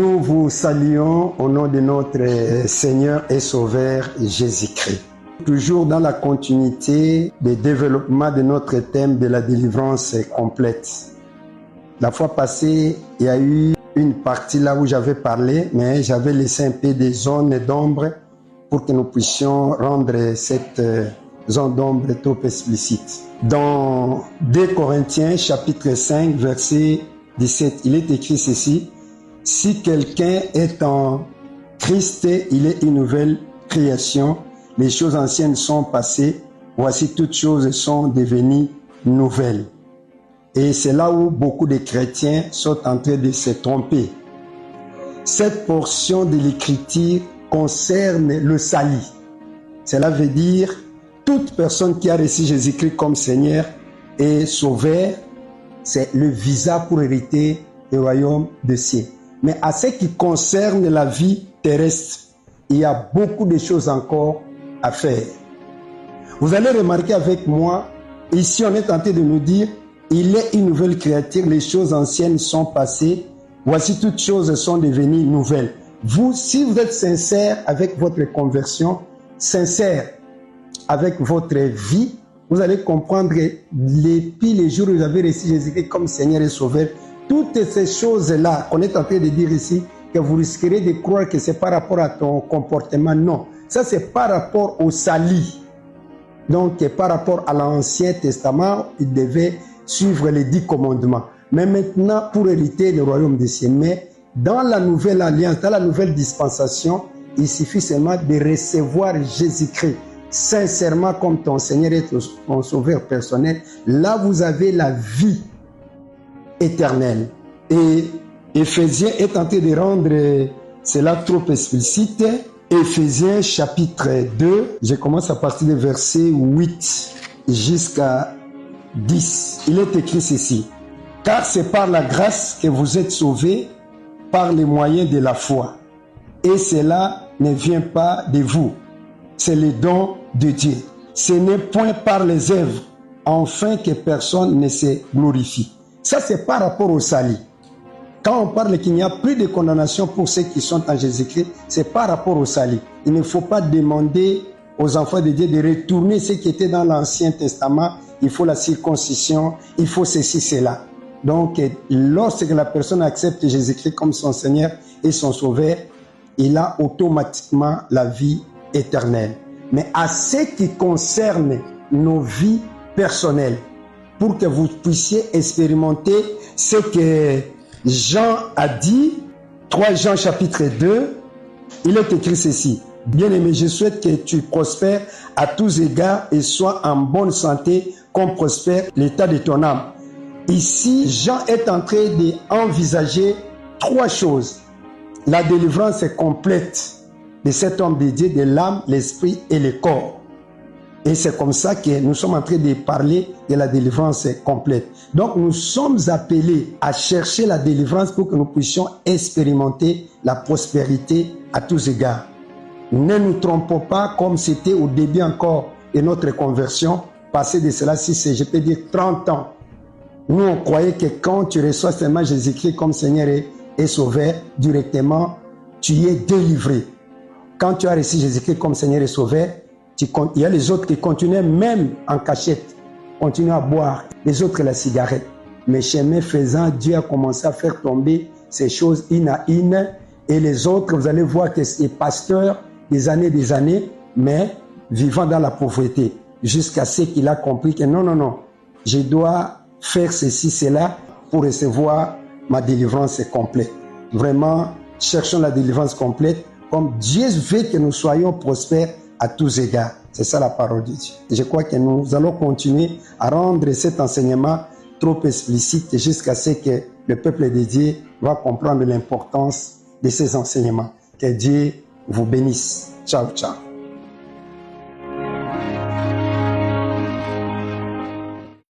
Nous vous saluons au nom de notre Seigneur et Sauveur Jésus-Christ. Toujours dans la continuité du développement de notre thème de la délivrance complète. La fois passée, il y a eu une partie là où j'avais parlé, mais j'avais laissé un peu des zones d'ombre pour que nous puissions rendre cette zone d'ombre trop explicite. Dans 2 Corinthiens chapitre 5 verset 17, il est écrit ceci: si quelqu'un est en Christ, il est une nouvelle création. Les choses anciennes sont passées. Voici toutes choses sont devenues nouvelles. Et c'est là où beaucoup de chrétiens sont en train de se tromper. Cette portion de l'écriture concerne le salut. Cela veut dire toute personne qui a reçu Jésus-Christ comme Seigneur et Sauveur, c'est le visa pour hériter le royaume des cieux. Mais à ce qui concerne la vie terrestre, il y a beaucoup de choses encore à faire. Vous allez remarquer avec moi, ici on est tenté de nous dire, il est une nouvelle créature, les choses anciennes sont passées, voici toutes choses sont devenues nouvelles. Vous, si vous êtes sincère avec votre conversion, sincère avec votre vie, vous allez comprendre que depuis les jours où vous avez reçu Jésus-Christ comme Seigneur et Sauveur, toutes ces choses-là qu'on est en train de dire ici, que vous risquerez de croire que c'est par rapport à ton comportement. Non, ça c'est par rapport au salut. Donc par rapport à l'Ancien Testament, il devait suivre les 10 commandements. Mais maintenant, pour hériter le royaume des cieux, mais dans la nouvelle alliance, dans la nouvelle dispensation, il suffit seulement de recevoir Jésus-Christ sincèrement comme ton Seigneur et ton Sauveur personnel. Là, vous avez la vie éternelle. Et Éphésiens est tenté de rendre cela trop explicite. Éphésiens chapitre 2, je commence à partir du verset 8 jusqu'à 10. Il est écrit ceci: car c'est par la grâce que vous êtes sauvés par les moyens de la foi. Et cela ne vient pas de vous, c'est le don de Dieu. Ce n'est point par les œuvres, afin que personne ne se glorifie. Ça, c'est par rapport au salut. Quand on parle qu'il n'y a plus de condamnation pour ceux qui sont en Jésus-Christ, c'est par rapport au salut. Il ne faut pas demander aux enfants de Dieu de retourner ce qui était dans l'Ancien Testament. Il faut la circoncision, il faut ceci, cela. Donc, lorsque la personne accepte Jésus-Christ comme son Seigneur et son Sauveur, il a automatiquement la vie éternelle. Mais à ce qui concerne nos vies personnelles, pour que vous puissiez expérimenter ce que Jean a dit, 3 Jean chapitre 2, il est écrit ceci: bien-aimé, je souhaite que tu prospères à tous égards et sois en bonne santé comme prospère l'état de ton âme. Ici, Jean est en train d'envisager 3 choses. La délivrance complète de cet homme de Dieu, de l'âme, l'esprit et le corps. Et c'est comme ça que nous sommes en train de parler de la délivrance complète. Donc nous sommes appelés à chercher la délivrance pour que nous puissions expérimenter la prospérité à tous égards. Ne nous trompons pas, comme c'était au début encore de notre conversion, passé de cela, si c'est, je peux dire, 30 ans. Nous, on croyait que quand tu reçois seulement Jésus-Christ comme Seigneur et Sauveur, directement, tu es délivré. Quand tu as reçu Jésus-Christ comme Seigneur et Sauveur, il y a les autres qui continuaient même en cachette, continuaient à boire, les autres la cigarette. Mais chemin faisant, Dieu a commencé à faire tomber ces choses une à une. Et les autres, vous allez voir que c'est pasteurs des années, mais vivant dans la pauvreté, jusqu'à ce qu'il a compris que non, je dois faire ceci, cela, pour recevoir ma délivrance complète. Vraiment, cherchons la délivrance complète, comme Dieu veut que nous soyons prospères à tous égards. C'est ça la parole de Dieu. Et je crois que nous allons continuer à rendre cet enseignement trop explicite jusqu'à ce que le peuple de Dieu va comprendre l'importance de ces enseignements. Que Dieu vous bénisse. Ciao, ciao.